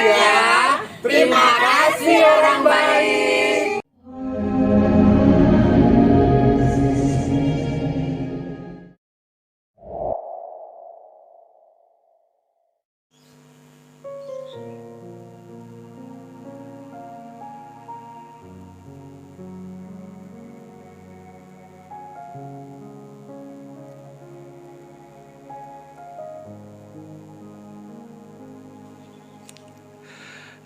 ya. Terima kasih orang baik.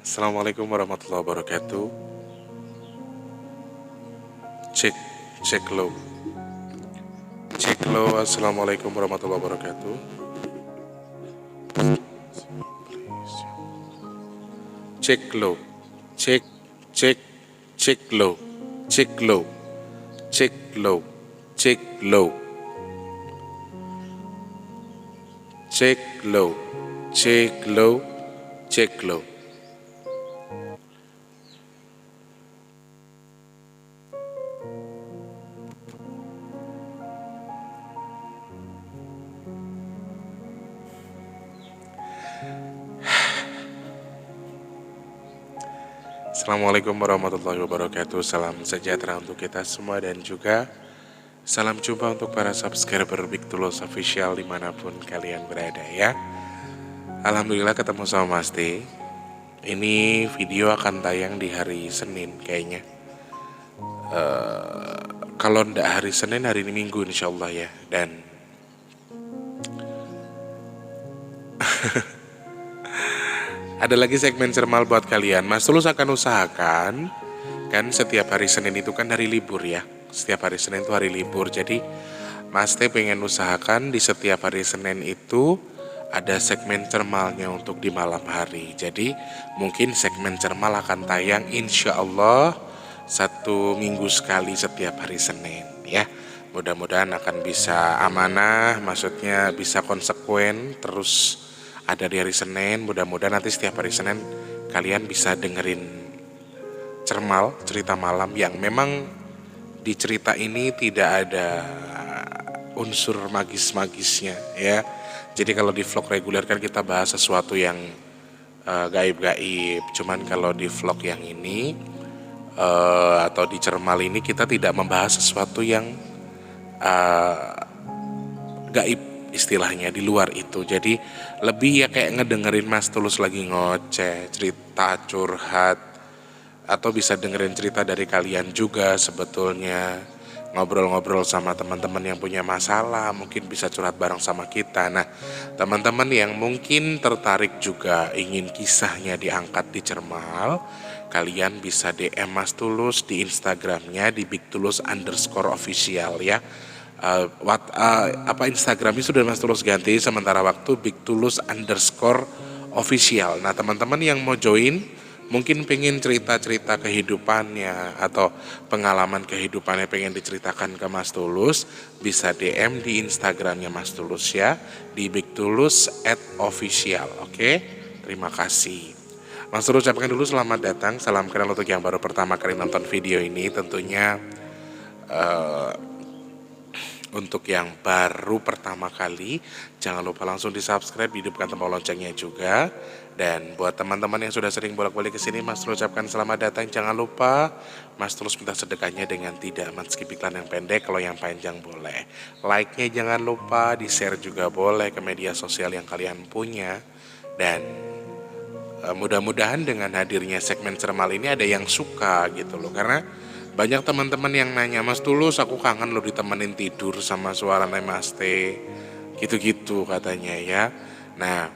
Assalamualaikum warahmatullahi wabarakatuh. Cek low. Cek low. Assalamualaikum warahmatullahi wabarakatuh. Cek low. Cek low. Cek low. Cek low. Cek low. Cek low. Cek low. Cek low. Assalamualaikum warahmatullahi wabarakatuh. Salam sejahtera untuk kita semua dan juga salam jumpa untuk para subscriber Big Tulus Official dimanapun kalian berada ya. Alhamdulillah ketemu sama Mas T. Ini video akan tayang di hari Senin kayaknya. Kalau ndak hari Senin, hari ini Minggu insya Allah ya. Dan ada lagi segmen cermal buat kalian. Mas Tulus akan usahakan, kan setiap hari Senin itu kan hari libur ya. Setiap hari Senin itu hari libur. Jadi Mas T pengen usahakan di setiap hari Senin itu ada segmen cermalnya untuk di malam hari. Jadi mungkin segmen cermal akan tayang insya Allah 1 minggu sekali setiap hari Senin ya. Mudah-mudahan akan bisa amanah, maksudnya bisa konsekuen terus ada di hari Senin. Mudah-mudahan nanti setiap hari Senin kalian bisa dengerin cermal, cerita malam yang memang di cerita ini tidak ada unsur magis-magisnya ya. Jadi kalau di vlog reguler kan kita bahas sesuatu yang gaib-gaib. Cuman kalau di vlog yang ini atau di cermal ini kita tidak membahas sesuatu yang gaib istilahnya, di luar itu. Jadi lebih ya kayak ngedengerin Mas Tulus lagi ngoceh, cerita curhat, atau bisa dengerin cerita dari kalian juga sebetulnya. Ngobrol-ngobrol sama teman-teman yang punya masalah, mungkin bisa curhat bareng sama kita. Nah, teman-teman yang mungkin tertarik juga ingin kisahnya diangkat di cermal, kalian bisa DM Mas Tulus di Instagramnya di bigtulus_official ya. Instagramnya sudah Mas Tulus ganti, sementara waktu bigtulus_official. Nah, teman-teman yang mau join, mungkin pengen cerita-cerita kehidupannya atau pengalaman kehidupannya pengen diceritakan ke Mas Tulus, bisa DM di Instagramnya Mas Tulus ya, di bigtulus@official. Oke, terima kasih. Mas Tulus ucapkan dulu selamat datang, salam kenal untuk yang baru pertama kali nonton video ini. Tentunya untuk yang baru pertama kali, jangan lupa langsung di subscribe, hidupkan tombol loncengnya juga. Dan buat teman-teman yang sudah sering bolak-balik ke sini, Mas Tulus ucapkan selamat datang. Jangan lupa Mas Tulus minta sedekahnya dengan tidak men-skip iklan yang pendek, kalau yang panjang boleh. Like-nya jangan lupa, di-share juga boleh ke media sosial yang kalian punya. Dan mudah-mudahan dengan hadirnya segmen cermal ini ada yang suka gitu loh. Karena banyak teman-teman yang nanya, Mas Tulus aku kangen lo ditemenin tidur sama suara Mas T, gitu-gitu katanya ya. Nah,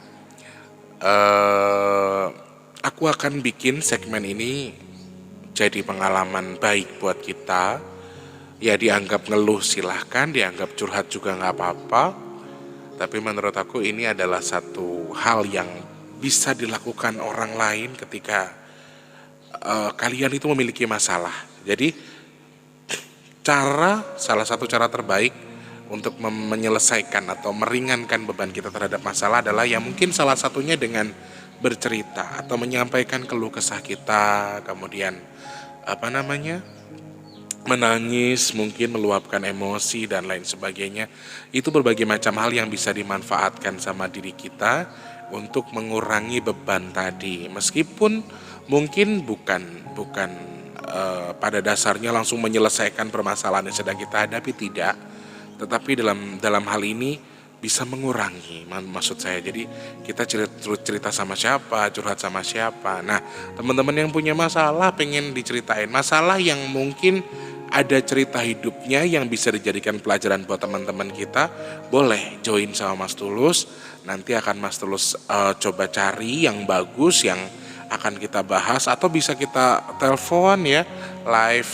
aku akan bikin segmen ini jadi pengalaman baik buat kita. Ya dianggap ngeluh silahkan, dianggap curhat juga gak apa-apa. Tapi menurut aku ini adalah satu hal yang bisa dilakukan orang lain ketika kalian itu memiliki masalah. Jadi salah satu cara terbaik untuk menyelesaikan atau meringankan beban kita terhadap masalah adalah ya mungkin salah satunya dengan bercerita atau menyampaikan keluh kesah kita, kemudian menangis, mungkin meluapkan emosi dan lain sebagainya. Itu berbagai macam hal yang bisa dimanfaatkan sama diri kita untuk mengurangi beban tadi. Meskipun mungkin bukan pada dasarnya langsung menyelesaikan permasalahan yang sedang kita hadapi, tidak. Tetapi dalam hal ini bisa mengurangi, maksud saya. Jadi kita cerita sama siapa, curhat sama siapa. Nah, teman-teman yang punya masalah pengen diceritain, masalah yang mungkin ada cerita hidupnya yang bisa dijadikan pelajaran buat teman-teman kita, boleh join sama Mas Tulus. Nanti akan Mas Tulus coba cari yang bagus yang akan kita bahas, atau bisa kita telepon ya, live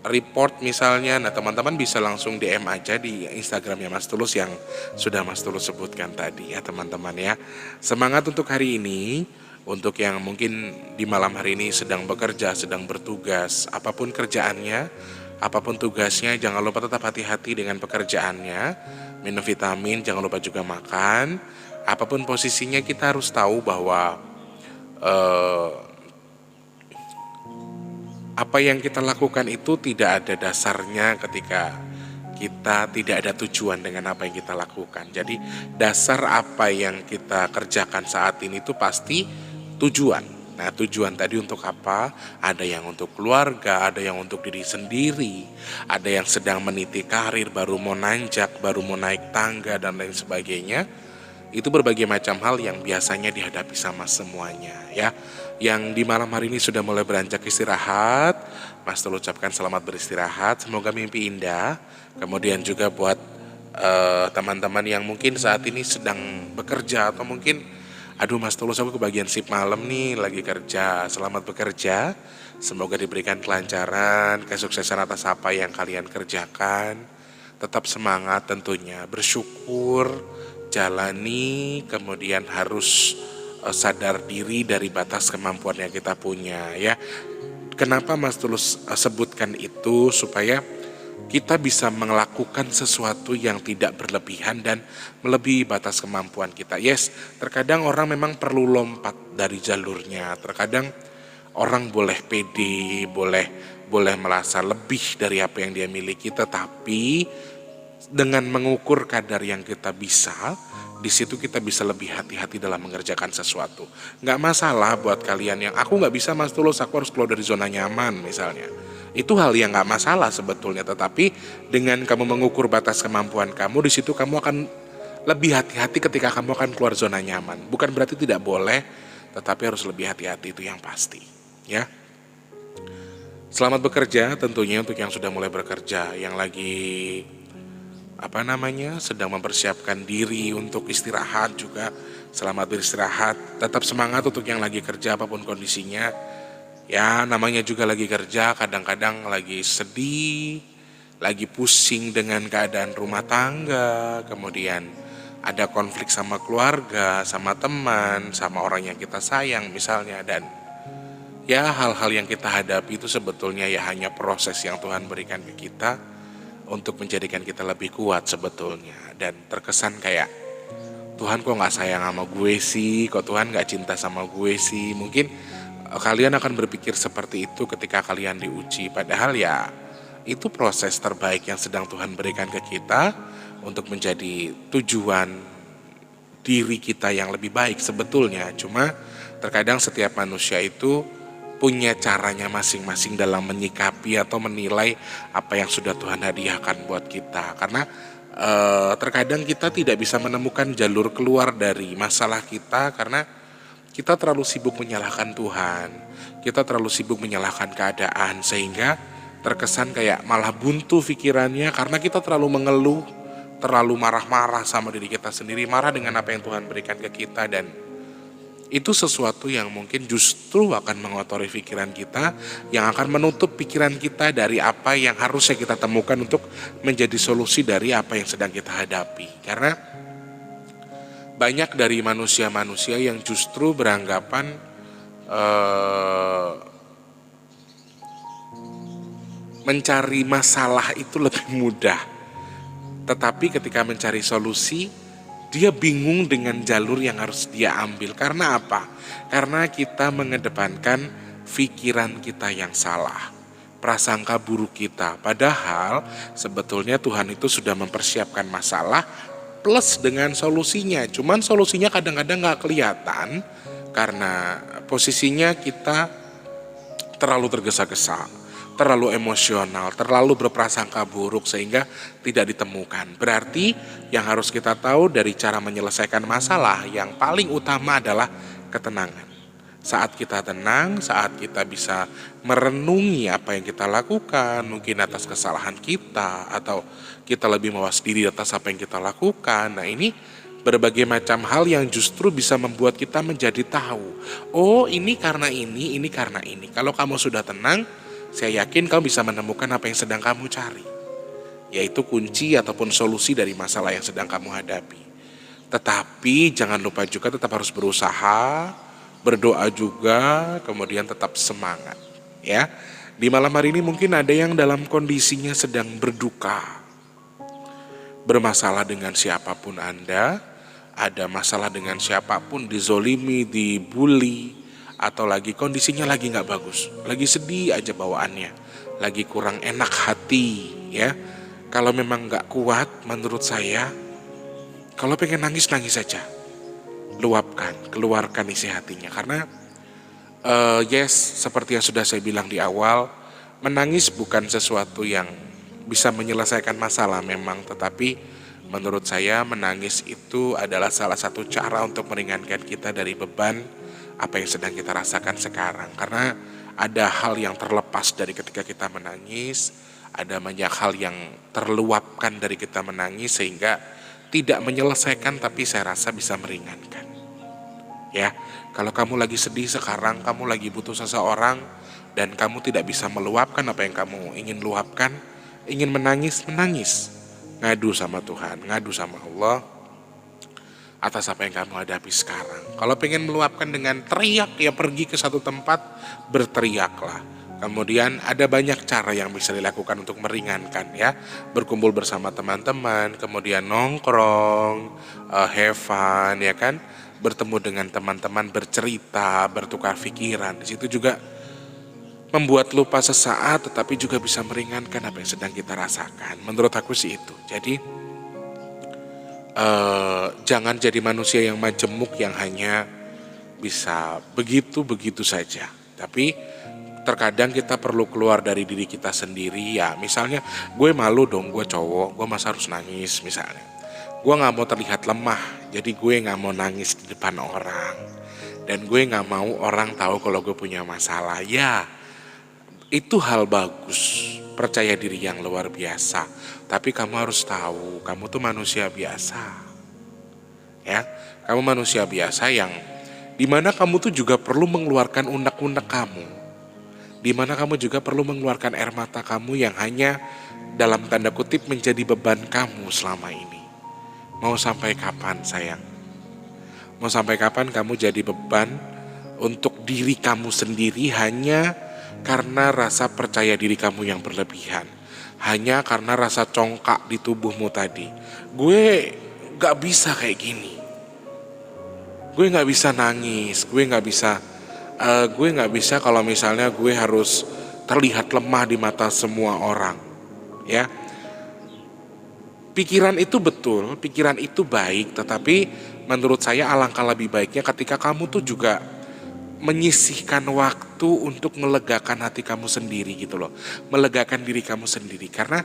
report misalnya. Nah, teman-teman bisa langsung DM aja di Instagramnya Mas Tulus yang sudah Mas Tulus sebutkan tadi ya teman-teman ya. Semangat untuk hari ini. Untuk yang mungkin di malam hari ini sedang bekerja, sedang bertugas, apapun kerjaannya, apapun tugasnya, jangan lupa tetap hati-hati dengan pekerjaannya. Minum vitamin, jangan lupa juga makan. Apapun posisinya, kita harus tahu bahwa apa yang kita lakukan itu tidak ada dasarnya ketika kita tidak ada tujuan dengan apa yang kita lakukan. Jadi dasar apa yang kita kerjakan saat ini itu pasti tujuan. Nah, tujuan tadi untuk apa? Ada yang untuk keluarga, ada yang untuk diri sendiri, ada yang sedang meniti karir, baru mau nanjak, baru mau naik tangga dan lain sebagainya. Itu berbagai macam hal yang biasanya dihadapi sama semuanya ya. Yang di malam hari ini sudah mulai beranjak istirahat, Mas Tulus ucapkan selamat beristirahat, semoga mimpi indah. Kemudian juga buat teman-teman yang mungkin saat ini sedang bekerja, atau mungkin aduh Mas Tulus aku kebagian shift malam nih, lagi kerja, selamat bekerja. Semoga diberikan kelancaran, kesuksesan atas apa yang kalian kerjakan. Tetap semangat tentunya, bersyukur, jalani, kemudian harus sadar diri dari batas kemampuan yang kita punya ya. Kenapa Mas Tulus sebutkan itu? Supaya kita bisa melakukan sesuatu yang tidak berlebihan dan melebihi batas kemampuan kita. Yes, terkadang orang memang perlu lompat dari jalurnya. Terkadang orang boleh pede, boleh merasa lebih dari apa yang dia miliki, tetapi dengan mengukur kadar yang kita bisa, di situ kita bisa lebih hati-hati dalam mengerjakan sesuatu. Nggak masalah buat kalian yang aku nggak bisa Mas Tulus, aku harus keluar dari zona nyaman misalnya. Itu hal yang nggak masalah sebetulnya, tetapi dengan kamu mengukur batas kemampuan kamu, di situ kamu akan lebih hati-hati ketika kamu akan keluar zona nyaman. Bukan berarti tidak boleh, tetapi harus lebih hati-hati, itu yang pasti ya. Selamat bekerja tentunya untuk yang sudah mulai bekerja, yang lagi sedang mempersiapkan diri untuk istirahat juga, selamat beristirahat. Tetap semangat untuk yang lagi kerja apapun kondisinya ya. Namanya juga lagi kerja, kadang-kadang lagi sedih, lagi pusing dengan keadaan rumah tangga, kemudian ada konflik sama keluarga, sama teman, sama orang yang kita sayang misalnya. Dan ya hal-hal yang kita hadapi itu sebetulnya ya hanya proses yang Tuhan berikan ke kita untuk menjadikan kita lebih kuat sebetulnya. Dan terkesan kayak Tuhan kok gak sayang sama gue sih, kok Tuhan gak cinta sama gue sih. Mungkin kalian akan berpikir seperti itu ketika kalian diuji. Padahal ya itu proses terbaik yang sedang Tuhan berikan ke kita untuk menjadi tujuan diri kita yang lebih baik sebetulnya. Cuma terkadang setiap manusia itu punya caranya masing-masing dalam menyikapi atau menilai apa yang sudah Tuhan hadiahkan buat kita. Karena terkadang kita tidak bisa menemukan jalur keluar dari masalah kita karena kita terlalu sibuk menyalahkan Tuhan. Kita terlalu sibuk menyalahkan keadaan sehingga terkesan kayak malah buntu pikirannya karena kita terlalu mengeluh, terlalu marah-marah sama diri kita sendiri, marah dengan apa yang Tuhan berikan ke kita. Dan itu sesuatu yang mungkin justru akan mengotori pikiran kita, yang akan menutup pikiran kita dari apa yang harusnya kita temukan untuk menjadi solusi dari apa yang sedang kita hadapi. Karena banyak dari manusia-manusia yang justru beranggapan mencari masalah itu lebih mudah. Tetapi ketika mencari solusi, dia bingung dengan jalur yang harus dia ambil. Karena apa? Karena kita mengedepankan pikiran kita yang salah, prasangka buruk kita. Padahal sebetulnya Tuhan itu sudah mempersiapkan masalah plus dengan solusinya. Cuman solusinya kadang-kadang nggak kelihatan karena posisinya kita terlalu tergesa-gesa, terlalu emosional, terlalu berprasangka buruk sehingga tidak ditemukan. Berarti yang harus kita tahu dari cara menyelesaikan masalah yang paling utama adalah ketenangan. Saat kita tenang, saat kita bisa merenungi apa yang kita lakukan, mungkin atas kesalahan kita atau kita lebih mawas diri atas apa yang kita lakukan. Nah, ini berbagai macam hal yang justru bisa membuat kita menjadi tahu, oh ini karena ini karena ini. Kalau kamu sudah tenang, saya yakin kamu bisa menemukan apa yang sedang kamu cari, yaitu kunci ataupun solusi dari masalah yang sedang kamu hadapi. Tetapi jangan lupa juga tetap harus berusaha, berdoa juga, kemudian tetap semangat. Ya, di malam hari ini mungkin ada yang dalam kondisinya sedang berduka, bermasalah dengan siapapun Anda, ada masalah dengan siapapun, dizolimi, dibully, atau lagi kondisinya lagi nggak bagus, lagi sedih aja bawaannya, lagi kurang enak hati, ya. Kalau memang nggak kuat, menurut saya, kalau pengen nangis saja, luapkan, keluarkan isi hatinya, karena seperti yang sudah saya bilang di awal, menangis bukan sesuatu yang bisa menyelesaikan masalah memang, tetapi menurut saya menangis itu adalah salah satu cara untuk meringankan kita dari beban apa yang sedang kita rasakan sekarang. Karena ada hal yang terlepas dari ketika kita menangis, ada banyak hal yang terluapkan dari kita menangis sehingga tidak menyelesaikan tapi saya rasa bisa meringankan. Ya, kalau kamu lagi sedih sekarang, kamu lagi butuh seseorang dan kamu tidak bisa meluapkan apa yang kamu ingin luapkan, ingin menangis, ngadu sama Tuhan, ngadu sama Allah atas apa yang kamu hadapi sekarang. Kalau pengen meluapkan dengan teriak, ya pergi ke satu tempat, berteriaklah. Kemudian ada banyak cara yang bisa dilakukan untuk meringankan, ya. Berkumpul bersama teman-teman, kemudian nongkrong, have fun, ya kan. Bertemu dengan teman-teman, bercerita, bertukar pikiran. Di situ juga membuat lupa sesaat, tetapi juga bisa meringankan apa yang sedang kita rasakan. Menurut aku sih itu. Jadi jangan jadi manusia yang majemuk yang hanya bisa begitu-begitu saja. Tapi terkadang kita perlu keluar dari diri kita sendiri. Ya misalnya gue malu dong, gue cowok, gue masa harus nangis misalnya. Gue gak mau terlihat lemah, jadi gue gak mau nangis di depan orang. Dan gue gak mau orang tahu kalau gue punya masalah. Ya, itu hal bagus, percaya diri yang luar biasa. Tapi kamu harus tahu, kamu tuh manusia biasa. Ya, kamu manusia biasa yang dimana kamu tuh juga perlu mengeluarkan unek-unek kamu. Dimana kamu juga perlu mengeluarkan air mata kamu yang hanya dalam tanda kutip menjadi beban kamu selama ini. Mau sampai kapan sayang? Mau sampai kapan kamu jadi beban untuk diri kamu sendiri hanya karena rasa percaya diri kamu yang berlebihan, hanya karena rasa congkak di tubuhmu tadi. Gue gak bisa kayak gini, gue gak bisa nangis, gue gak bisa kalau misalnya gue harus terlihat lemah di mata semua orang. Ya, pikiran itu betul, pikiran itu baik, tetapi menurut saya alangkah lebih baiknya ketika kamu tuh juga menyisihkan waktu untuk melegakan hati kamu sendiri gitu loh. Melegakan diri kamu sendiri. Karena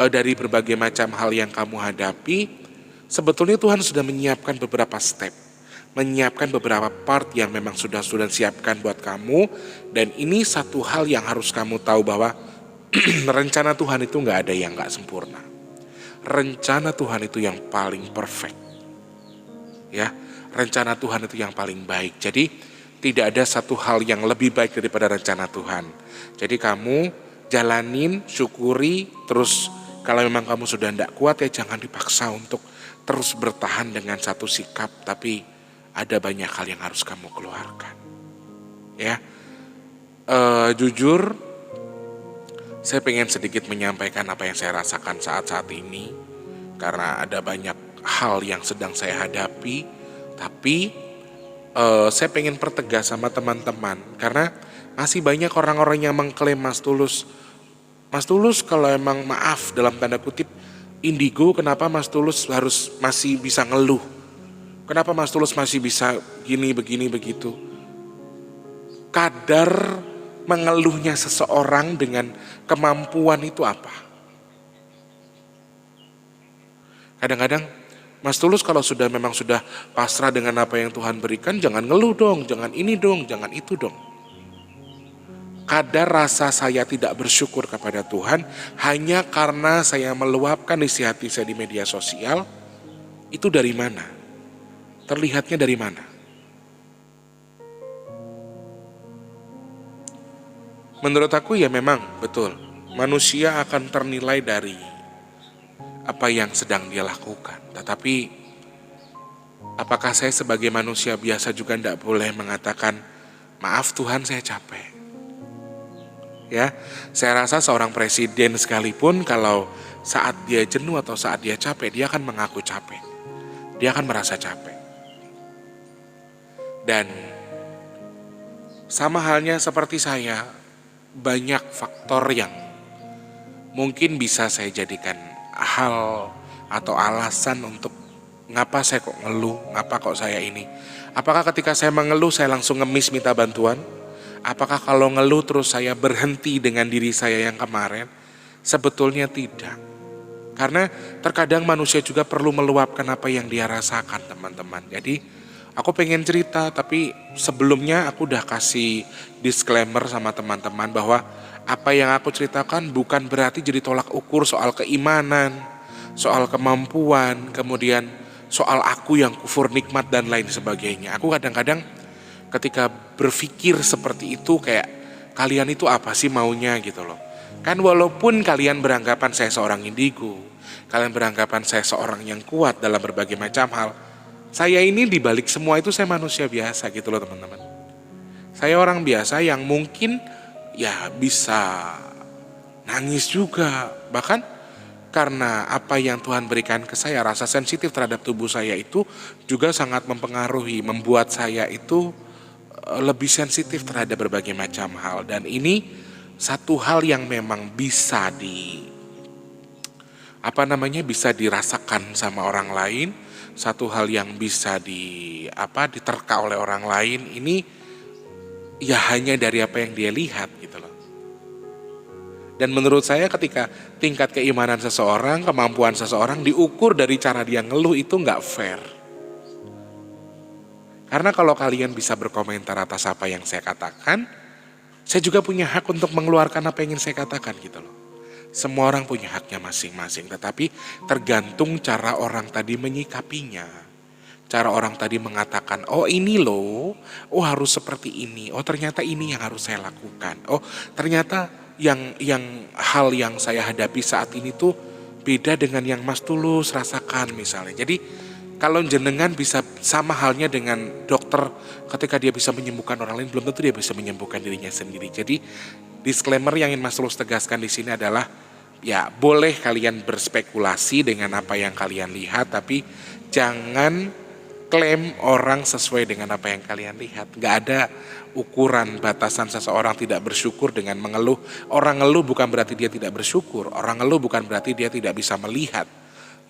dari berbagai macam hal yang kamu hadapi, sebetulnya Tuhan sudah menyiapkan beberapa step. Menyiapkan beberapa part yang memang sudah siapkan buat kamu. Dan ini satu hal yang harus kamu tahu bahwa rencana Tuhan itu gak ada yang gak sempurna. Rencana Tuhan itu yang paling perfect. Ya, rencana Tuhan itu yang paling baik. Jadi tidak ada satu hal yang lebih baik daripada rencana Tuhan. Jadi kamu jalanin, syukuri, terus kalau memang kamu sudah tidak kuat ya jangan dipaksa untuk terus bertahan dengan satu sikap. Tapi ada banyak hal yang harus kamu keluarkan. Ya, jujur saya pengen sedikit menyampaikan apa yang saya rasakan saat-saat ini. Karena ada banyak hal yang sedang saya hadapi. Tapi saya pengen pertegas sama teman-teman. Karena masih banyak orang-orang yang mengklaim Mas Tulus kalau emang maaf dalam tanda kutip Indigo, kenapa Mas Tulus harus masih bisa ngeluh? Kenapa Mas Tulus masih bisa gini, begini, begitu? Kadar mengeluhnya seseorang dengan kemampuan itu apa? Kadang-kadang Mas Tulus kalau memang sudah pasrah dengan apa yang Tuhan berikan, jangan ngeluh dong, jangan ini dong, jangan itu dong. Kadar rasa saya tidak bersyukur kepada Tuhan hanya karena saya meluapkan isi hati saya di media sosial, itu dari mana? Terlihatnya dari mana? Menurut aku ya memang betul, manusia akan ternilai dari apa yang sedang dia lakukan. Tetapi apakah saya sebagai manusia biasa juga tidak boleh mengatakan, maaf Tuhan saya capek. Ya, saya rasa seorang presiden sekalipun kalau saat dia jenuh atau saat dia capek, dia akan mengaku capek. Dia akan merasa capek. Dan sama halnya seperti saya, banyak faktor yang mungkin bisa saya jadikan hal atau alasan untuk ngapa saya kok ngeluh, ngapa kok saya ini. Apakah ketika saya mengeluh saya langsung ngemis minta bantuan? Apakah kalau ngeluh terus saya berhenti dengan diri saya yang kemarin? Sebetulnya tidak. Karena terkadang manusia juga perlu meluapkan apa yang dia rasakan, teman-teman. Jadi aku pengen cerita, tapi sebelumnya aku udah kasih disclaimer sama teman-teman bahwa apa yang aku ceritakan bukan berarti jadi tolak ukur soal keimanan, soal kemampuan, kemudian soal aku yang kufur nikmat dan lain sebagainya. Aku kadang-kadang ketika berpikir seperti itu kayak, kalian itu apa sih maunya gitu loh. Kan walaupun kalian beranggapan saya seorang indigo, kalian beranggapan saya seorang yang kuat dalam berbagai macam hal, saya ini dibalik semua itu saya manusia biasa gitu loh teman-teman. Saya orang biasa yang mungkin ya bisa nangis juga. Bahkan karena apa yang Tuhan berikan ke saya, rasa sensitif terhadap tubuh saya itu juga sangat mempengaruhi, membuat saya itu lebih sensitif terhadap berbagai macam hal. Dan ini satu hal yang memang bisa bisa dirasakan sama orang lain, satu hal yang bisa diterka oleh orang lain. Ini ya hanya dari apa yang dia lihat gitu loh. Dan menurut saya ketika tingkat keimanan seseorang, kemampuan seseorang diukur dari cara dia ngeluh, itu nggak fair. Karena kalau kalian bisa berkomentar atas apa yang saya katakan, saya juga punya hak untuk mengeluarkan apa yang ingin saya katakan gitu loh. Semua orang punya haknya masing-masing, tetapi tergantung cara orang tadi menyikapinya. Cara orang tadi mengatakan, oh ini loh, oh harus seperti ini, oh ternyata ini yang harus saya lakukan, oh ternyata yang hal yang saya hadapi saat ini tuh beda dengan yang Mas Tulus rasakan misalnya. Jadi kalau jenengan bisa sama halnya dengan dokter, ketika dia bisa menyembuhkan orang lain, belum tentu dia bisa menyembuhkan dirinya sendiri. Jadi disclaimer yang ingin Mas Tulus tegaskan di sini adalah, ya boleh kalian berspekulasi dengan apa yang kalian lihat, tapi jangan klaim orang sesuai dengan apa yang kalian lihat. Gak ada ukuran batasan seseorang tidak bersyukur dengan mengeluh. Orang ngeluh bukan berarti dia tidak bersyukur. Orang ngeluh bukan berarti dia tidak bisa melihat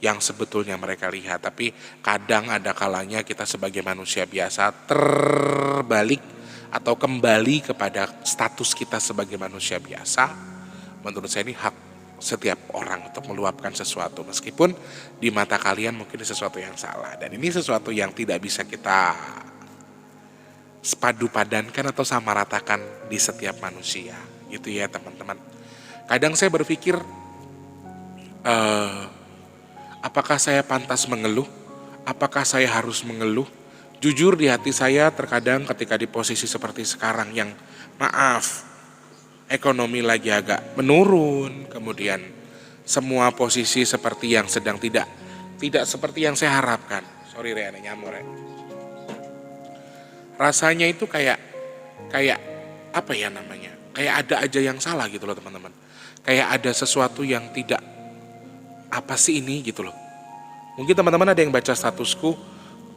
yang sebetulnya mereka lihat. Tapi kadang ada kalanya kita sebagai manusia biasa terbalik atau kembali kepada status kita sebagai manusia biasa. Menurut saya ini hak setiap orang untuk meluapkan sesuatu, meskipun di mata kalian mungkin sesuatu yang salah. Dan ini sesuatu yang tidak bisa kita sepadu padankan atau samaratakan di setiap manusia gitu ya teman-teman. Kadang saya berpikir, apakah saya pantas mengeluh? Apakah saya harus mengeluh? Jujur di hati saya terkadang ketika di posisi seperti sekarang yang maaf, ekonomi lagi agak menurun, kemudian semua posisi seperti yang sedang tidak seperti yang saya harapkan. Sorry Re, ada nyamuk Re. Rasanya itu kayak apa ya namanya? Kayak ada aja yang salah gitu loh teman-teman. Kayak ada sesuatu yang tidak, apa sih ini gitu loh. Mungkin teman-teman ada yang baca statusku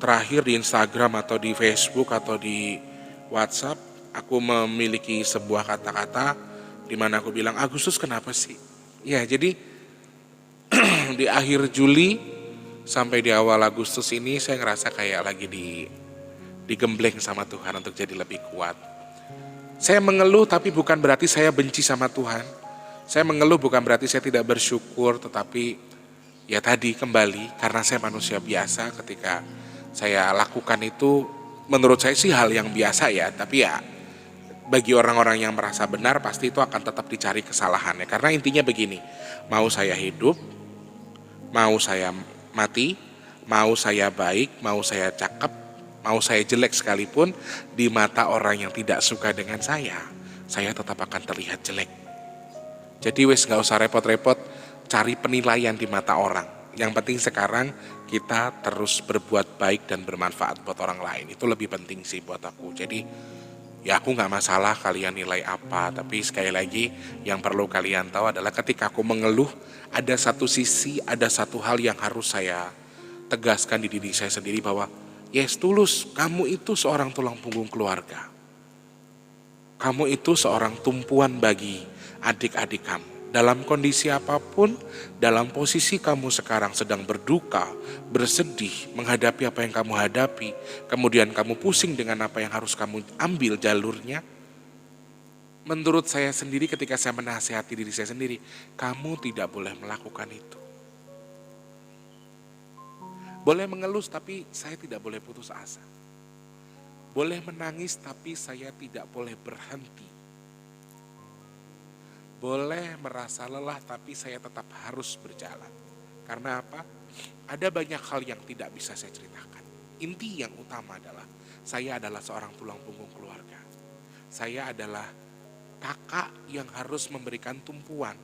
terakhir di Instagram atau di Facebook atau di WhatsApp, aku memiliki sebuah kata-kata di mana aku bilang, Agustus kenapa sih? Ya jadi di akhir Juli sampai di awal Agustus ini saya ngerasa kayak lagi digembleng sama Tuhan untuk jadi lebih kuat. Saya mengeluh tapi bukan berarti saya benci sama Tuhan. Saya mengeluh bukan berarti saya tidak bersyukur, tetapi ya tadi kembali karena saya manusia biasa, ketika saya lakukan itu menurut saya sih hal yang biasa ya, tapi ya bagi orang-orang yang merasa benar pasti itu akan tetap dicari kesalahannya. Karena intinya begini, mau saya hidup, mau saya mati, mau saya baik, mau saya cakep, mau saya jelek sekalipun, di mata orang yang tidak suka dengan saya tetap akan terlihat jelek. Jadi wes gak usah repot-repot cari penilaian di mata orang. Yang penting sekarang kita terus berbuat baik dan bermanfaat buat orang lain. Itu lebih penting sih buat aku. Jadi ya aku gak masalah kalian nilai apa. Tapi sekali lagi yang perlu kalian tahu adalah ketika aku mengeluh, ada satu sisi, ada satu hal yang harus saya tegaskan di diri saya sendiri bahwa yes Tulus, kamu itu seorang tulang punggung keluarga. Kamu itu seorang tumpuan bagi adik-adik kamu. Dalam kondisi apapun, dalam posisi kamu sekarang sedang berduka, bersedih, menghadapi apa yang kamu hadapi, kemudian kamu pusing dengan apa yang harus kamu ambil jalurnya, menurut saya sendiri ketika saya menasihati diri saya sendiri, kamu tidak boleh melakukan itu. Boleh mengeluh tapi saya tidak boleh putus asa. Boleh menangis tapi saya tidak boleh berhenti. Boleh merasa lelah tapi saya tetap harus berjalan. Karena apa? Ada banyak hal yang tidak bisa saya ceritakan. Inti yang utama adalah saya adalah seorang tulang punggung keluarga. Saya adalah kakak yang harus memberikan tumpuan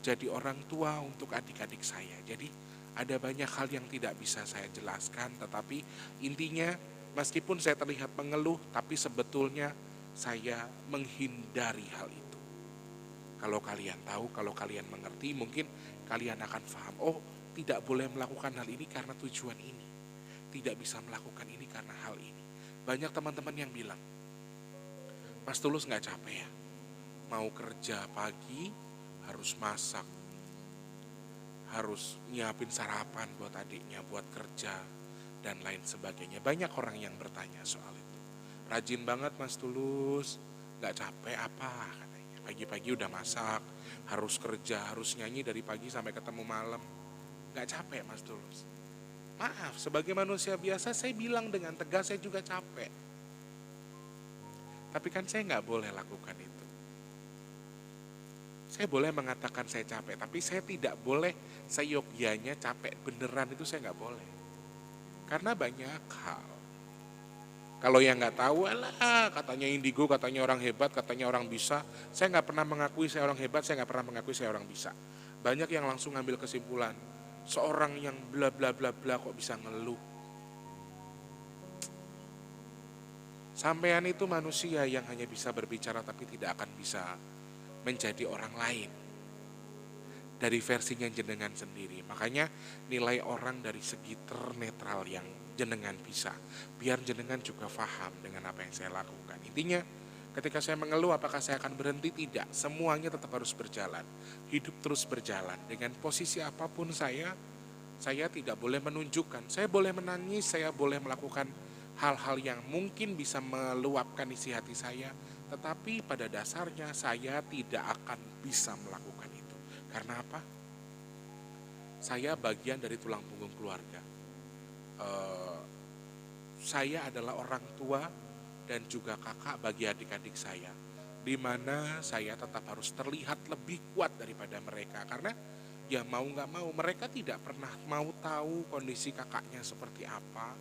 jadi orang tua untuk adik-adik saya. Jadi ada banyak hal yang tidak bisa saya jelaskan, tetapi intinya meskipun saya terlihat mengeluh, tapi sebetulnya saya menghindari hal itu. Kalau kalian tahu, kalau kalian mengerti, mungkin kalian akan paham, oh tidak boleh melakukan hal ini karena tujuan ini. Tidak bisa melakukan ini karena hal ini. Banyak teman-teman yang bilang, Mas Tulus gak capek ya? Mau kerja pagi, harus masak, harus nyiapin sarapan buat adiknya, buat kerja, dan lain sebagainya. Banyak orang yang bertanya soal itu. Rajin banget Mas Tulus, gak capek apa? Pagi-pagi udah masak, harus kerja, harus nyanyi dari pagi sampai ketemu malam. Gak capek Mas Tulus? Maaf, sebagai manusia biasa saya bilang dengan tegas saya juga capek. Tapi kan saya gak boleh lakukan itu. Saya boleh mengatakan saya capek, tapi saya tidak boleh seyogyanya capek beneran, itu saya gak boleh. Karena banyak hal. Kalau yang nggak tahu, alah katanya indigo, katanya orang hebat, katanya orang bisa. Saya nggak pernah mengakui saya orang hebat, saya nggak pernah mengakui saya orang bisa. Banyak yang langsung ngambil kesimpulan, seorang yang bla bla bla bla kok bisa ngeluh. Sampean itu manusia yang hanya bisa berbicara tapi tidak akan bisa menjadi orang lain. Dari versinya jenengan sendiri. Makanya nilai orang dari segi ternetral yang jenengan bisa. Biar jenengan juga paham dengan apa yang saya lakukan. Intinya ketika saya mengeluh apakah saya akan berhenti? Tidak. Semuanya tetap harus berjalan. Hidup terus berjalan. Dengan posisi apapun saya tidak boleh menunjukkan. Saya boleh menangis, saya boleh melakukan hal-hal yang mungkin bisa meluapkan isi hati saya. Tetapi pada dasarnya saya tidak akan bisa melakukan itu. Karena apa? Saya bagian dari tulang punggung keluarga. Saya adalah orang tua dan juga kakak bagi adik-adik saya, di mana saya tetap harus terlihat lebih kuat daripada mereka, karena ya mau nggak mau mereka tidak pernah mau tahu kondisi kakaknya seperti apa,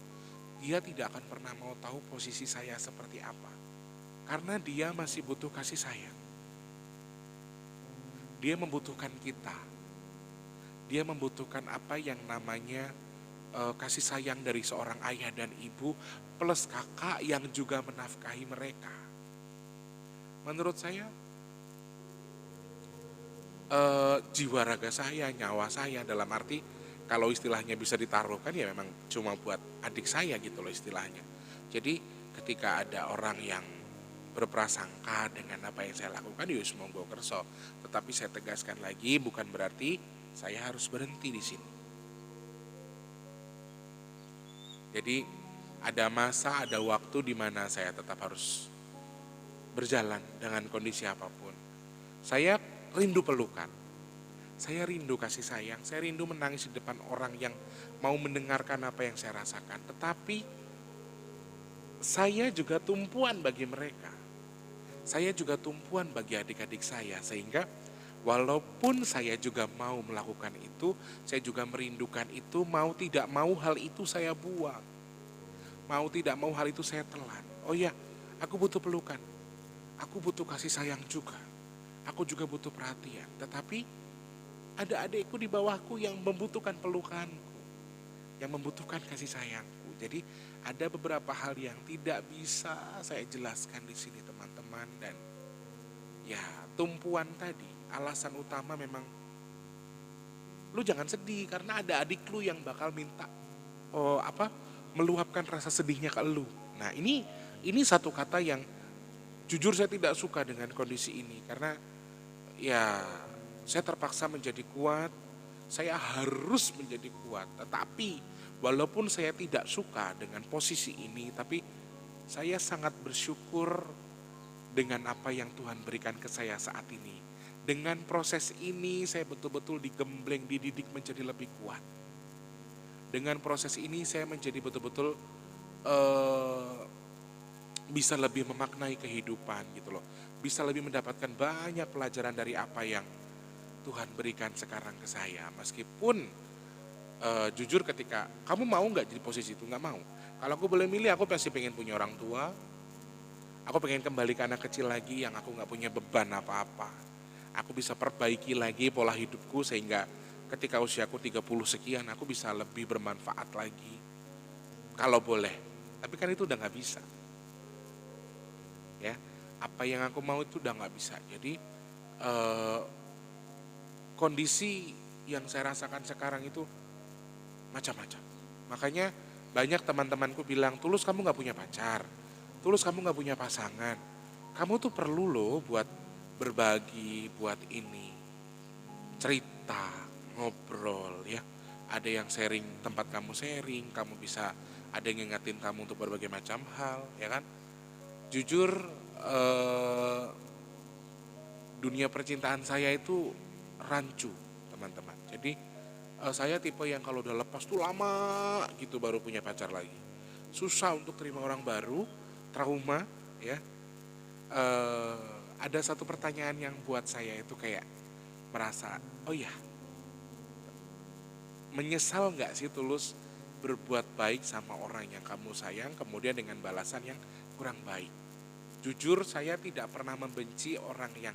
dia tidak akan pernah mau tahu posisi saya seperti apa, karena dia masih butuh kasih sayang, dia membutuhkan kita, dia membutuhkan apa yang namanya kasih sayang dari seorang ayah dan ibu plus kakak yang juga menafkahi mereka. Menurut saya jiwa raga saya, nyawa saya, dalam arti kalau istilahnya bisa ditaruhkan ya memang cuma buat adik saya gitu loh istilahnya. Jadi ketika ada orang yang berprasangka dengan apa yang saya lakukan, ya monggo kerso. Tetapi saya tegaskan lagi, bukan berarti saya harus berhenti di sini. Jadi ada masa, ada waktu di mana saya tetap harus berjalan dengan kondisi apapun. Saya rindu pelukan, saya rindu kasih sayang, saya rindu menangis di depan orang yang mau mendengarkan apa yang saya rasakan. Tetapi saya juga tumpuan bagi mereka. Saya juga tumpuan bagi adik-adik saya, sehingga walaupun saya juga mau melakukan itu, saya juga merindukan itu, mau tidak mau hal itu saya buang. Mau tidak mau hal itu saya telan. Oh ya, aku butuh pelukan. Aku butuh kasih sayang juga. Aku juga butuh perhatian. Tetapi ada adikku di bawahku yang membutuhkan pelukanku, yang membutuhkan kasih sayangku. Jadi ada beberapa hal yang tidak bisa saya jelaskan di sini teman-teman, dan ya tumpuan tadi alasan utama memang lu jangan sedih karena ada adik lu yang bakal minta meluapkan rasa sedihnya ke lu. Nah, ini satu kata yang jujur saya tidak suka dengan kondisi ini, karena ya saya terpaksa menjadi kuat, saya harus menjadi kuat. Tetapi walaupun saya tidak suka dengan posisi ini, tapi saya sangat bersyukur dengan apa yang Tuhan berikan ke saya saat ini. Dengan proses ini saya betul-betul digembleng, dididik menjadi lebih kuat. Dengan proses ini saya menjadi betul-betul bisa lebih memaknai kehidupan gitu loh. Bisa lebih mendapatkan banyak pelajaran dari apa yang Tuhan berikan sekarang ke saya. Meskipun jujur ketika kamu mau nggak jadi posisi itu, nggak mau. Kalau aku boleh milih, aku pasti pengen punya orang tua. Aku pengen kembali ke anak kecil lagi yang aku nggak punya beban apa-apa. Aku bisa perbaiki lagi pola hidupku sehingga ketika usiaku 30 sekian aku bisa lebih bermanfaat lagi. Kalau boleh. Tapi kan itu udah nggak bisa. Ya, apa yang aku mau itu udah nggak bisa. Jadi kondisi yang saya rasakan sekarang itu macam-macam. Makanya banyak teman-temanku bilang, Tulus kamu nggak punya pacar, Tulus kamu nggak punya pasangan, kamu tuh perlu loh buat berbagi, buat ini, cerita, ngobrol ya. Ada yang sharing tempat kamu sharing, kamu bisa ada yang ngingetin kamu untuk berbagai macam hal, ya kan? Jujur, dunia percintaan saya itu rancu, teman-teman. Jadi saya tipe yang kalau udah lepas tuh lama gitu baru punya pacar lagi. Susah untuk terima orang baru, trauma, ya. Ada satu pertanyaan yang buat saya itu kayak merasa, oh ya, menyesal nggak sih Tulus berbuat baik sama orang yang kamu sayang, kemudian dengan balasan yang kurang baik. Jujur saya tidak pernah membenci orang yang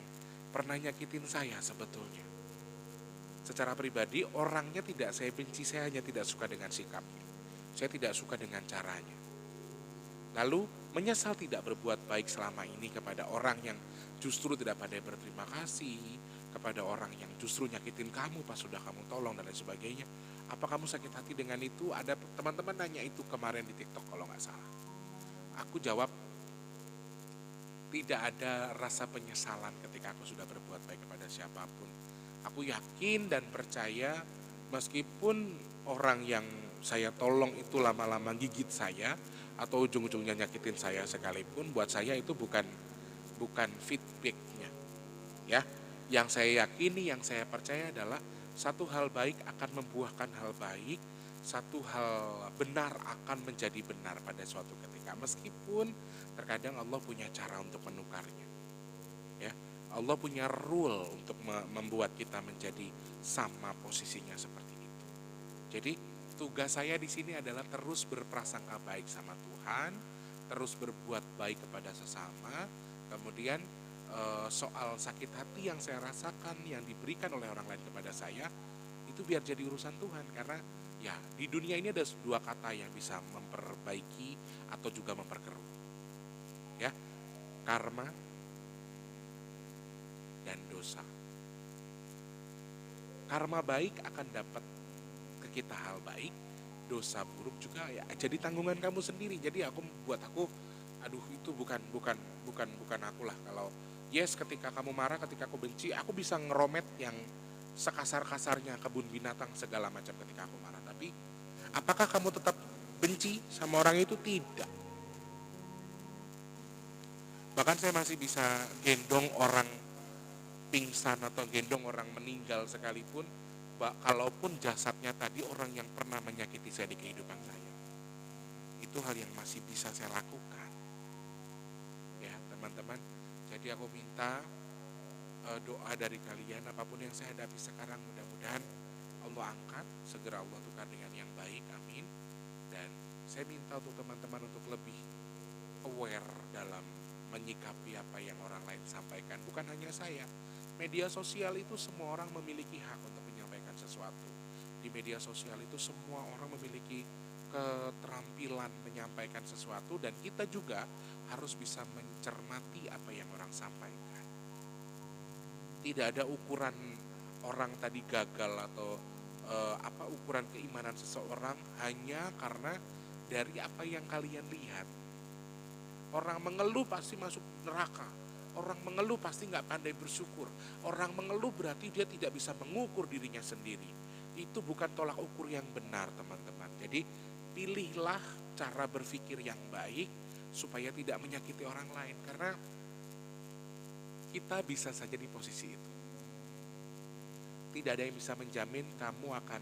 pernah nyakitin saya sebetulnya. Secara pribadi orangnya tidak saya benci, saya hanya tidak suka dengan sikapnya. Saya tidak suka dengan caranya. Lalu menyesal tidak berbuat baik selama ini kepada orang yang justru tidak pandai berterima kasih, kepada orang yang justru nyakitin kamu pas sudah kamu tolong dan lain sebagainya. Apa kamu sakit hati dengan itu? Ada teman-teman nanya itu kemarin di TikTok kalau nggak salah. Aku jawab, tidak ada rasa penyesalan ketika aku sudah berbuat baik kepada siapapun. Aku yakin dan percaya meskipun orang yang saya tolong itu lama-lama gigit saya atau ujung-ujungnya nyakitin saya sekalipun, buat saya itu bukan feedbacknya. Ya, yang saya yakini, yang saya percaya adalah satu hal baik akan membuahkan hal baik, satu hal benar akan menjadi benar pada suatu ketika. Meskipun terkadang Allah punya cara untuk menukarnya. Ya, Allah punya rule untuk membuat kita menjadi sama posisinya seperti itu. Jadi tugas saya di sini adalah terus berprasangka baik sama Tuhan, terus berbuat baik kepada sesama. Kemudian soal sakit hati yang saya rasakan yang diberikan oleh orang lain kepada saya itu biar jadi urusan Tuhan, karena ya di dunia ini ada dua kata yang bisa memperbaiki atau juga memperkeruh. Ya, karma dan dosa. Karma baik akan dapat ke kita hal baik, dosa buruk juga ya jadi tanggungan kamu sendiri. Jadi buat aku, aduh itu bukan aku lah. Kalau yes ketika kamu marah, ketika aku benci, aku bisa ngeromet yang sekasar-kasarnya kebun binatang segala macam ketika aku marah. Tapi apakah kamu tetap benci sama orang itu, tidak. Bahkan saya masih bisa gendong orang pingsan atau gendong orang meninggal sekalipun, kalaupun jasadnya tadi orang yang pernah menyakiti saya di kehidupan saya. Itu hal yang masih bisa saya lakukan. Ya teman-teman, jadi aku minta doa dari kalian, apapun yang saya hadapi sekarang, mudah-mudahan Allah angkat, segera Allah tukar dengan yang baik, amin. Dan saya minta untuk teman-teman untuk lebih aware dalam menyikapi apa yang orang lain sampaikan. Bukan hanya saya, media sosial itu semua orang memiliki hak untuk menyampaikan sesuatu. Di media sosial itu semua orang memiliki keterampilan menyampaikan sesuatu, dan kita juga harus bisa mencermati apa yang orang sampaikan. Tidak ada ukuran orang tadi gagal atau apa ukuran keimanan seseorang hanya karena dari apa yang kalian lihat. Orang mengeluh pasti masuk neraka. Orang mengeluh pasti nggak pandai bersyukur. Orang mengeluh berarti dia tidak bisa mengukur dirinya sendiri. Itu bukan tolak ukur yang benar, teman-teman. Jadi pilihlah cara berpikir yang baik supaya tidak menyakiti orang lain. Karena kita bisa saja di posisi itu. Tidak ada yang bisa menjamin kamu akan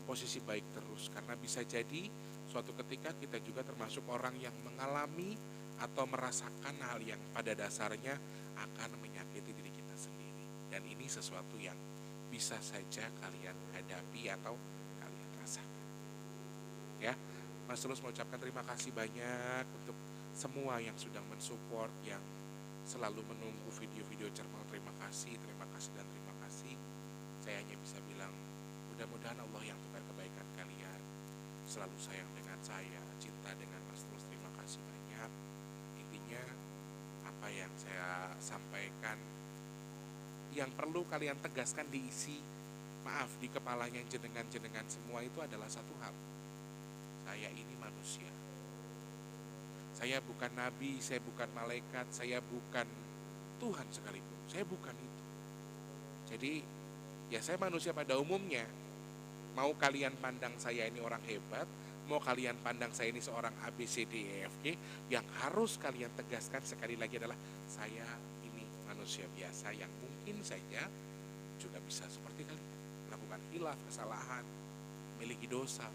posisi baik terus. Karena bisa jadi suatu ketika kita juga termasuk orang yang mengalami atau merasakan hal yang pada dasarnya akan menyakiti diri kita sendiri. Dan ini sesuatu yang bisa saja kalian hadapi atau kalian rasakan. Ya, Mas Tulus mengucapkan terima kasih banyak untuk semua yang sudah mensupport, yang selalu menunggu video-video Cermal. Terima kasih dan terima kasih. Saya hanya bisa bilang mudah-mudahan Allah yang tukar kebaikan kalian, selalu sayang dengan saya, cinta dengan Mas Tulus. Terima kasih banyak. Intinya apa yang saya sampaikan, yang perlu kalian tegaskan diisi di kepalanya jenengan semua itu adalah satu hal. Saya ini manusia. Saya bukan nabi, saya bukan malaikat, saya bukan Tuhan sekalipun. Saya bukan itu. Jadi ya saya manusia pada umumnya. Mau kalian pandang saya ini orang hebat, mau kalian pandang saya ini seorang ABCDEFG, yang harus kalian tegaskan sekali lagi adalah saya ini manusia biasa yang mungkin saja juga bisa seperti kalian melakukan khilaf, kesalahan, memiliki dosa,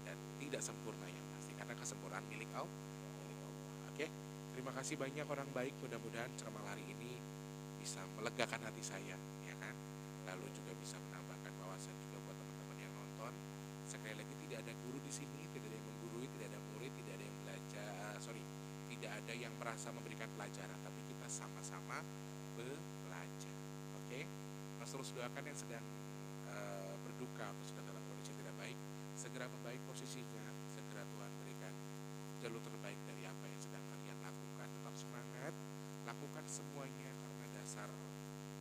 dan tidak sempurna yang pasti, karena kesempurnaan milik Allah. Oke, terima kasih banyak orang baik. Mudah-mudahan ceramah hari ini bisa melegakan hati saya, ya kan? Lalu juga bisa menambahkan wawasan juga buat teman-teman yang nonton. Sekali lagi, tidak ada guru di sini, tidak ada yang menggurui, tidak ada murid, tidak ada yang belajar, tidak ada yang merasa memberikan pelajaran, tapi kita sama-sama belajar. Oke, Mas terus doakan yang sedang berduka atau sedang dalam kondisi tidak baik, segera membaik posisinya, segera Tuhan berikan jalur terbaik dari apa yang sedang kalian lakukan. Tetap semangat, lakukan semuanya karena dasar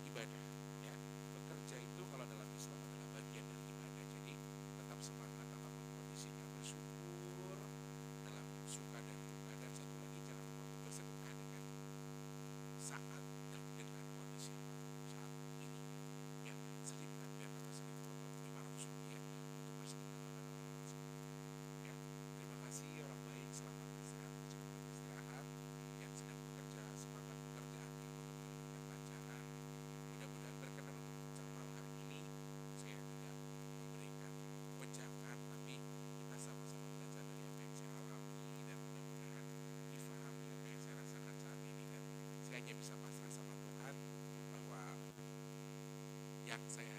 ibadah. Ya, bekerja itu kalau dalam Islam adalah bagian dari ibadah. Jadi tetap semangat apapun kondisinya, bersyukur dalam suka dan duka, dan satu lagi jangan lupa bersedekah dengan saat dan dengan kondisi saat ini. Ya, selipkan biar kata seribu atau 500 rupiah untuk bersedekah kepada orang tersebut. Ya, terima kasih orang baik, selamat istirahat, cepat istirahat. Yang sedang bekerja, semangat pekerjaannya, mudah-mudahan dengan lancaran. Mudah-mudahan berkenan untuk Cermal hari ini. Saya tidak memberikan wejangan, tapi kita sama-sama belajar dari apa yang saya alami, dan mudah-mudahan difahami apa yang saya rasakan saat ini. Dan saya hanya bisa pasrah sama Tuhan bahwa yang saya